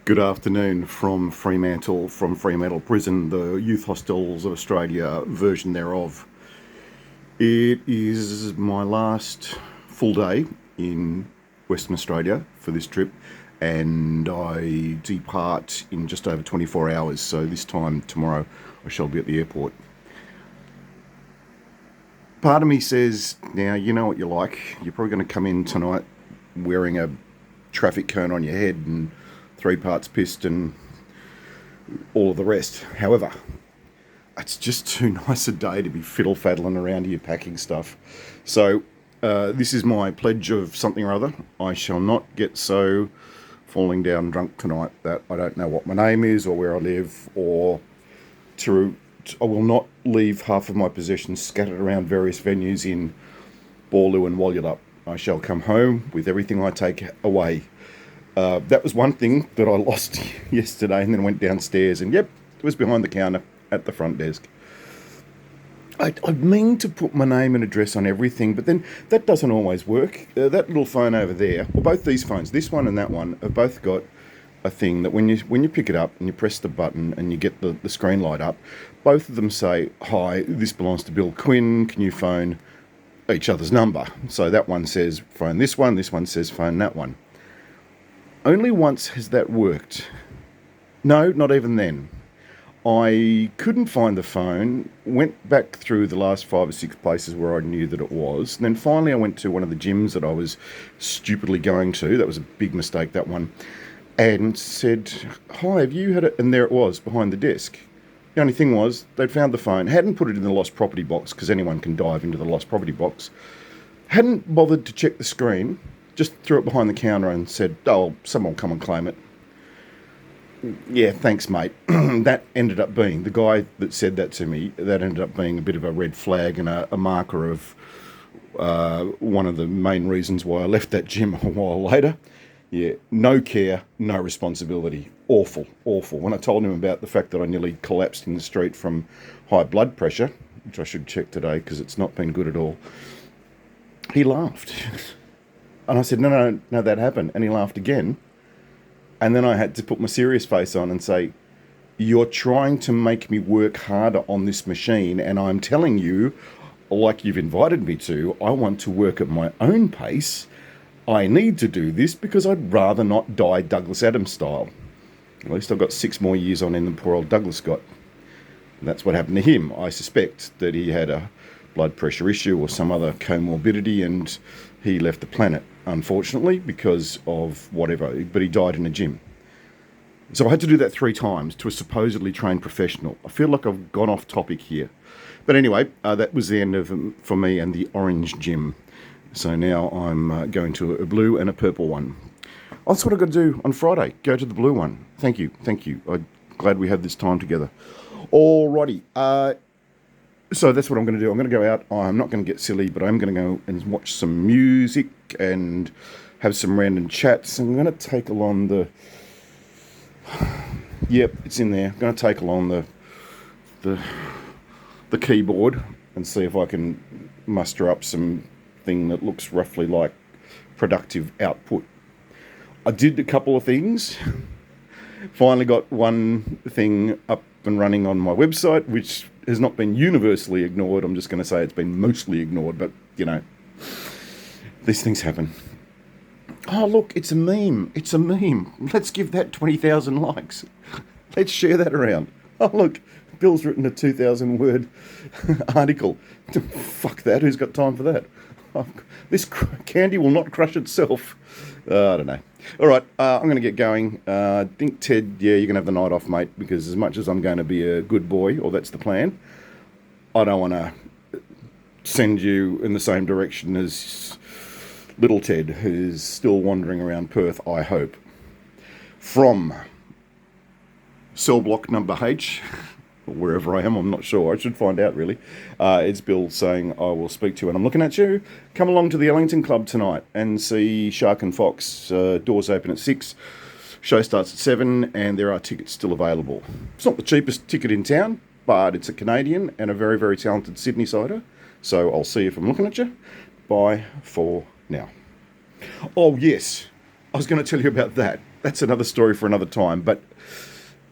Good afternoon from Fremantle, from Fremantle Prison, the Youth Hostels of Australia version thereof. It is my last full day in Western Australia for this trip, and I depart in just over 24 hours. So this time tomorrow I shall be at the airport. Part of me says, now you know what you're like. You're probably going to come in tonight wearing a traffic cone on your head and 3 parts pissed and all of the rest. However, it's just too nice a day to be fiddle-faddling around here packing stuff. So this is my pledge of something or other. I shall not get so falling down drunk tonight that I don't know what my name is or where I live, or I will not leave half of my possessions scattered around various venues in Borlu and Walyalup. I shall come home with everything I take away. That was one thing that I lost yesterday, and then went downstairs and yep, it was behind the counter at the front desk. I mean to put my name and address on everything, but then that doesn't always work. That little phone over there, or both these phones, this one and that one, have both got a thing that when you pick it up and you press the button and you get the screen light up, both of them say, "Hi, this belongs to Bill Quinn. Can you phone each other's number?" So that one says phone this one says phone that one. Only once has that worked. No, not even then. I couldn't find the phone, went back through the last 5 or 6 places where I knew that it was, and then finally I went to one of the gyms that I was stupidly going to. That was a big mistake, that one. And said, "Hi, have you had it?" And there it was, behind the desk. The only thing was, they'd found the phone, hadn't put it in the lost property box, because anyone can dive into the lost property box, hadn't bothered to check the screen, just threw it behind the counter and said, "Oh, someone will come and claim it." Yeah, thanks, mate. That ended up being, the guy that said that to me, that ended up being a bit of a red flag and a marker of one of the main reasons why I left that gym a while later. Yeah, no care, no responsibility. Awful, awful. When I told him about the fact that I nearly collapsed in the street from high blood pressure, which I should check today because it's not been good at all, he laughed. And I said, no, that happened. And he laughed again. And then I had to put my serious face on and say, "You're trying to make me work harder on this machine, and I'm telling you, like you've invited me to, I want to work at my own pace. I need to do this because I'd rather not die Douglas Adams style." At least I've got 6 more years on in than poor old Douglas got. And that's what happened to him. I suspect that he had a blood pressure issue or some other comorbidity, and he left the planet, unfortunately, because of whatever, but he died in a gym. So I had to do that 3 times to a supposedly trained professional. I feel like I've gone off topic here. But anyway, that was the end of for me and the orange gym. So now I'm going to a blue and a purple one. That's what I've got to do on Friday, go to the blue one. Thank you. I'm glad we had this time together. Alrighty. So that's what I'm going to do. I'm going to go out. I'm not going to get silly, but I'm going to go and watch some music and have some random chats. I'm going to take along the... Yep, it's in there. I'm going to take along the keyboard and see if I can muster up something that looks roughly like productive output. I did a couple of things. Finally got one thing up and running on my website, which has not been universally ignored. I'm just going to say it's been mostly ignored, but, you know, these things happen. Oh, look, it's a meme. It's a meme. Let's give that 20,000 likes. Let's share that around. Oh, look, Bill's written a 2,000 word article. Fuck that. Who's got time for that? Oh, this candy will not crush itself. I don't know. All right, I'm going to get going. I think, Ted, yeah, you're going to have the night off, mate, because as much as I'm going to be a good boy, or that's the plan, I don't want to send you in the same direction as little Ted, who's still wandering around Perth, I hope. From cell block number H, or wherever I am, I'm not sure. I should find out, really. It's Bill saying, "I will speak to you," and I'm looking at you. Come along to the Ellington Club tonight and see Shark and Fox. Doors open at 6. Show starts at 7, and there are tickets still available. It's not the cheapest ticket in town, but it's a Canadian and a very, very talented Sydney-sider. So I'll see you if I'm looking at you. Bye for now. Oh, yes. I was going to tell you about that. That's another story for another time. But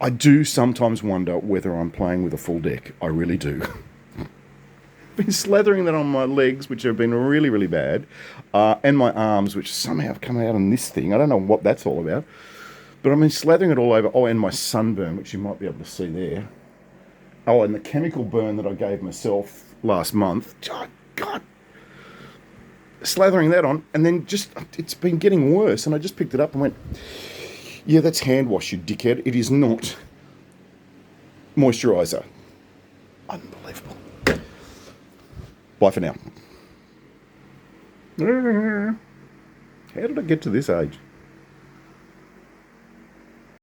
I do sometimes wonder whether I'm playing with a full deck. I really do. Been slathering that on my legs, which have been really, really bad, and my arms, which somehow have come out on this thing. I don't know what that's all about. But I've been slathering it all over. Oh, and my sunburn, which you might be able to see there. Oh, and the chemical burn that I gave myself last month. Oh, God. Slathering that on, and then just, it's been getting worse. And I just picked it up and went, yeah, that's hand wash, you dickhead. It is not moisturiser. Unbelievable. Bye for now. How did I get to this age?